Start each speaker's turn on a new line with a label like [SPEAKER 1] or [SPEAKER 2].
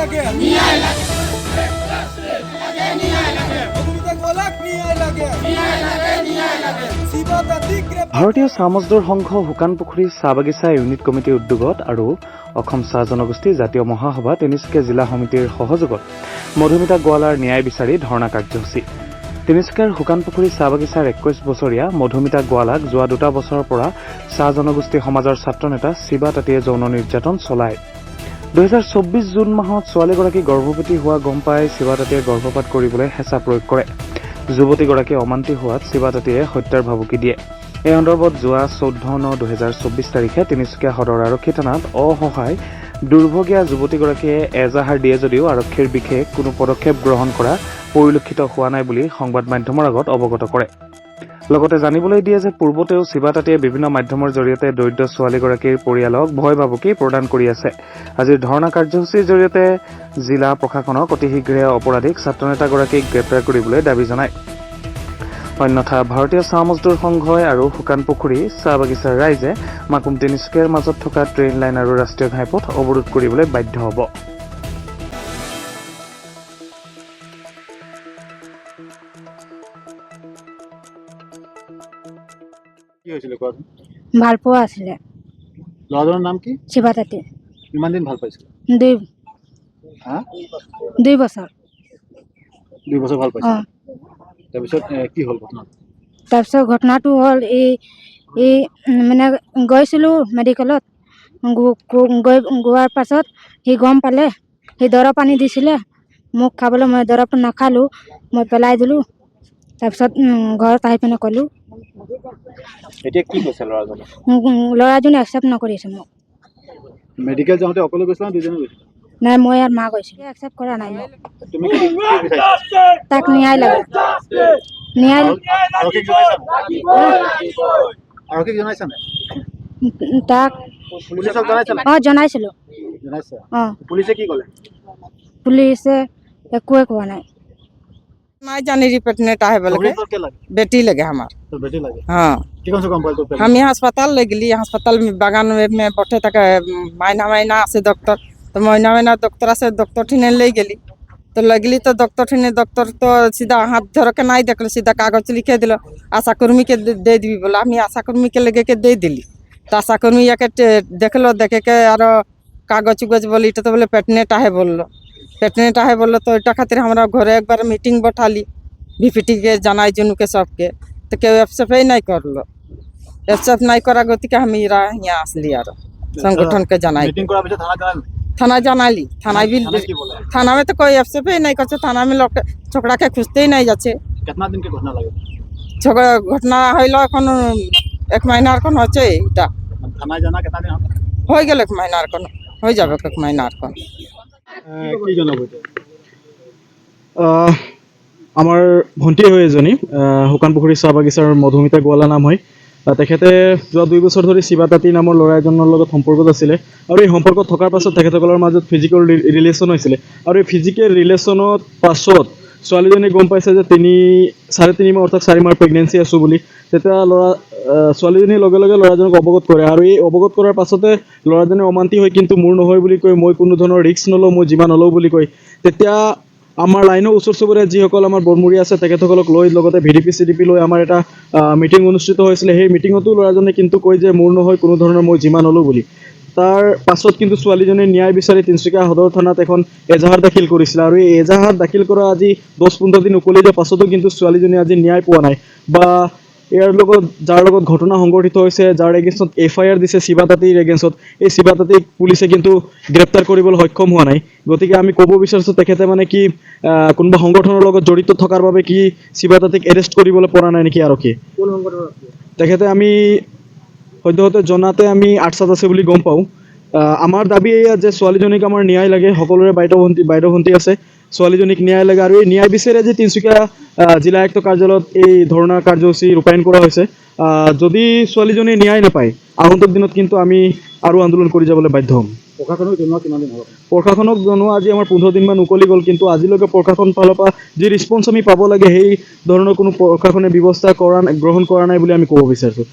[SPEAKER 1] লাগে মধুমিতা গোয়ালাক লাগে
[SPEAKER 2] ভাৰতীয় চাহ মজদুৰ সংঘ শুকানপুখুৰী চাহ বাগিচা ইউনিট কমিটিৰ উদ্যোগত আৰু অসম চাহ জনগোষ্ঠী জাতীয় মহাসভা তিনিচুকীয়া জিলা সমিতিৰ সহযোগত মধুমিতা গোৱালাৰ ন্যায় বিচাৰি ধৰ্ণা কাৰ্যসূচী। তিনিচুকীয়াৰ শুকানপুখুৰী চাহ বাগিচাৰ 21 বছৰীয়া মধুমিতা গোৱালাক যোৱা 2 বছৰৰ পৰা চাহ জনগোষ্ঠী সমাজৰ ছাত্ৰ নেতা শিৱা তাঁতীয়ে যৌন নিৰ্যাতন চলায়। 2024 জুন মাহত ছোৱালীগৰাকী গৰ্ভৱতী হোৱা গম পাই শিৱা তাঁতীয়ে গৰ্ভপাত কৰিবলৈ হেঁচা প্ৰয়োগ কৰে। যুৱতীগৰাকী অমান্তি হোৱাত শিৱা তাঁতীয়ে হত্যাৰ ভাবুকি দিয়ে। এই সন্দৰ্ভত যোৱা 14/9/2024 তাৰিখে তিনিচুকীয়া সদৰ আৰক্ষী থানাত অসহায় দুৰ্ভগীয়া যুৱতীগৰাকীয়ে এজাহাৰ দিয়ে যদিও আৰক্ষীৰ বিশেষ কোনো পদক্ষেপ গ্ৰহণ কৰা পৰিলক্ষিত হোৱা নাই বুলি সংবাদ মাধ্যমৰ আগত অৱগত কৰে। লগতে জানিবলৈ দিয়ে যে পূৰ্বতেও শিৱা তাঁতীয়ে বিভিন্ন মাধ্যমৰ জৰিয়তে দৰিদ্ৰ ছোৱালীগৰাকীৰ পৰিয়ালক ভয় ভাবুকি প্ৰদান কৰি আছে। আজিৰ ধৰ্ণা কাৰ্যসূচীৰ জৰিয়তে জিলা প্ৰশাসনক অতি শীঘ্ৰে অপৰাধীক ছাত্ৰনেতাগৰাকীক গ্ৰেপ্তাৰ কৰিবলৈ দাবী জনায়। অন্যথা ভাৰতীয় চাহ মজদুৰ সংঘই আৰু শুকানপুখুৰী চাহ বাগিচাৰ ৰাইজে মাকুম তিনিচুকীয়াৰ মাজত থকা ট্ৰেইন লাইন আৰু ৰাষ্ট্ৰীয় ঘাইপথ অৱৰোধ কৰিবলৈ বাধ্য হ'ব।
[SPEAKER 3] কি হৈছিল কোৱাচোন?
[SPEAKER 4] ভাল পোৱা আছিলে।
[SPEAKER 3] ল'ৰাজনৰ নাম কি?
[SPEAKER 4] শিৱা তাঁতী।
[SPEAKER 3] কিমান দিন ভাল পাইছিল?
[SPEAKER 4] 2 বছৰ।
[SPEAKER 3] 2 বছৰ ভাল পাইছিল। তাৰপিছত কি হ'ল ঘটনা?
[SPEAKER 4] তাৰপিছত ঘটনাটো হ'ল এই মানে গৈছিলোঁ মেডিকেলত, গোৱাৰ পাছত সি গম পালে, সি দৰৱ আনি দিছিলে মোক খাবলৈ। মই দৰৱটো নাখালোঁ, মই পেলাই দিলোঁ। তাৰপিছত ঘৰত আহি পিনে ক'লোঁ।
[SPEAKER 3] এতিয়া কি কৈছে ল'ৰাজনে?
[SPEAKER 4] ল'ৰাজনে একচেপ্ট নকৰিছে মোক।
[SPEAKER 3] মেডিকেল যাওঁতে অকলে গৈছিল না দুজনে গৈছিল?
[SPEAKER 4] নাই, মই আৰু মা গৈছিলোঁ। একচেপ্ট কৰা নাই মোক।
[SPEAKER 3] তুমি কি বিচাৰিছা?
[SPEAKER 4] তাক ন্যায় লাগে। ন্যায়
[SPEAKER 3] আৰক্ষীক জনাইছা? আৰক্ষীক জনাইছা নাই?
[SPEAKER 4] তাক
[SPEAKER 3] পুলিচক জনাইছা নাই?
[SPEAKER 4] জনাইছিলোঁ।
[SPEAKER 3] জনাইছা? পুলিচে কি ক'লে?
[SPEAKER 4] পুলিচে একোৱে কোৱা নাই।
[SPEAKER 5] नहीं जाने रिपोर्ट है बोल के बेटी लगे हमार।
[SPEAKER 3] तो बेटी लगे।
[SPEAKER 5] हाँ,
[SPEAKER 3] कौन से कम पाल तो
[SPEAKER 5] हम यहाँ अस्पताल ले गली। अस्पताल में बागान में बैठे तक महीना से डॉक्टर, तो महीना डॉक्टर से डॉक्टर ठीने ले गली। तो लगली तो डॉक्टर ठीने डॉक्टर तो सीधा हाथ धर के नहीं देखल, सीधा कागज लिखे दिल आशा कर्मी के दे दी बोला। हम आशा कर्मी के लगे के दे दिली। तो आशा कर्मी के देखलो, देखे के और कागज उगज बोली तो बोले पेटनेटा है बोलो। पेटनेटा है बोलो तो इटा खातिर हमारा घरे एक बार मीटिंग बैठाली बीपीटी के जनाई जुनू के सबके। तो क्यों एफसेफ नहीं कर लो, एफसेफ नहीं करा गति के हम यहाँ असली यार संगठन के जनाई थाना जनाली। थाना में तो कोई एफसेफ नहीं कर, थाना में लोग छोकरा के खुजते ही नहीं जाचे।
[SPEAKER 3] कितना दिन के घटना लगे?
[SPEAKER 5] छोकरा घटना हईल एखन 1 महीना कौन होचे इटा।
[SPEAKER 3] थाना जाना कितना दिन
[SPEAKER 5] हो गल 1 महीना कौन हो जाबे 1 महीना कौन।
[SPEAKER 3] কি জনাব এতিয়া?
[SPEAKER 6] আমাৰ ভণ্টি হয় এজনী, শুকানপুখুৰী চাহ বাগিচাৰ মধুমিতা গোৱালা নাম হয়। তেখেতে যোৱা 2 বছৰ ধৰি শিৱা তাঁতী নামৰ ল'ৰা এজনৰ লগত সম্পৰ্কত আছিলে আৰু এই সম্পৰ্কত থকাৰ পাছত তেখেতসকলৰ মাজত ফিজিকেল ৰিলেশ্যন হৈছিলে। আৰু এই ফিজিকেল ৰিলেশ্যনত পাছত ছোৱালীজনীয়ে গম পাইছে যে 3.5 মাহ অৰ্থাৎ 4 মাহ প্ৰেগনেঞ্চি আছোঁ বুলি। তেতিয়া ছোৱালীজনীয়ে লগে লগে ল'ৰাজনক অৱগত কৰে আৰু এই অৱগত কৰাৰ পাছতে ল'ৰাজনে অমান্তি হয়, কিন্তু মোৰ নহয় বুলি কৈ মই কোনো ধৰণৰ ৰিস্ক নলওঁ, মই যিমান নলওঁ বুলি কয়। তেতিয়া আমাৰ লাইনৰ ওচৰ চুবুৰীয়া যিসকল আমাৰ বৰমূৰীয়া আছে তেখেতসকলক লৈ লগতে ভিডিপি চিডিপি লৈ আমাৰ এটা মিটিং অনুষ্ঠিত হৈছিলে। সেই মিটিঙতো ল'ৰাজনে কিন্তু কয় যে মোৰ নহয় কোনো ধৰণৰ, মই যিমান নলওঁ বুলি। তাৰ পাছত কিন্তু ছোৱালীজনীয়ে ন্যায় বিচাৰি তিনিচুকীয়া সদৰ থানাত এখন এজাহাৰ দাখিল কৰিছিলে আৰু এই এজাহাৰ দাখিল কৰা আজি 10-15 দিন উকলি যোৱাৰ পাছতো কিন্তু ছোৱালীজনীয়ে আজি ন্যায় পোৱা নাই। বা ইয়াৰ লগত যাৰ লগত ঘটনা সংঘটিত হৈছে, যাৰ এগেইনষ্টত FIR দিছে শিৱা তাঁতীৰ এগেইনষ্টত, এই শিৱা তাঁতীক পুলিচে কিন্তু গ্ৰেপ্তাৰ কৰিবলৈ সক্ষম হোৱা নাই। গতিকে আমি ক'ব বিচাৰিছোঁ তেখেতে মানে কি কোনোবা সংগঠনৰ লগত জড়িত থকাৰ বাবে কি শিৱা তাঁতীক এৰেষ্ট কৰিবলৈ পৰা নাই নেকি আৰক্ষী? তেখেতে আমি সদ্যহতে জনাতে আমি 8 আছে বুলি গম পাওঁ। আমাৰ দাবী এয়া যে ছোৱালীজনীক আমাৰ ন্যায় লাগে। সকলোৰে বাইদেউ ভণ্টি আছে, ছোৱালীজনীক ন্যায় লাগে আৰু এই ন্যায় বিচাৰি আজি তিনিচুকীয়া জিলা আয়ুক্ত কাৰ্যালয়ত এই ধৰ্ণা কাৰ্যসূচী ৰূপায়ণ কৰা হৈছে। যদি ছোৱালীজনী ন্যায় নাপায় আগন্তুক দিনত কিন্তু আমি আৰু আন্দোলন কৰি যাবলৈ বাধ্য হ'ম।
[SPEAKER 3] প্ৰশাসনক জনোৱা কিমান দিন হ'ল?
[SPEAKER 6] প্ৰশাসনক জনোৱা আজি আমাৰ 15 দিনমান উকলি গ'ল, কিন্তু আজিলৈকে প্ৰশাসন ফালৰ পৰা যি ৰিছপন্স আমি পাব লাগে সেই ধৰণৰ কোনো প্ৰশাসনে ব্যৱস্থা গ্ৰহণ কৰা নাই বুলি আমি ক'ব বিচাৰিছোঁ।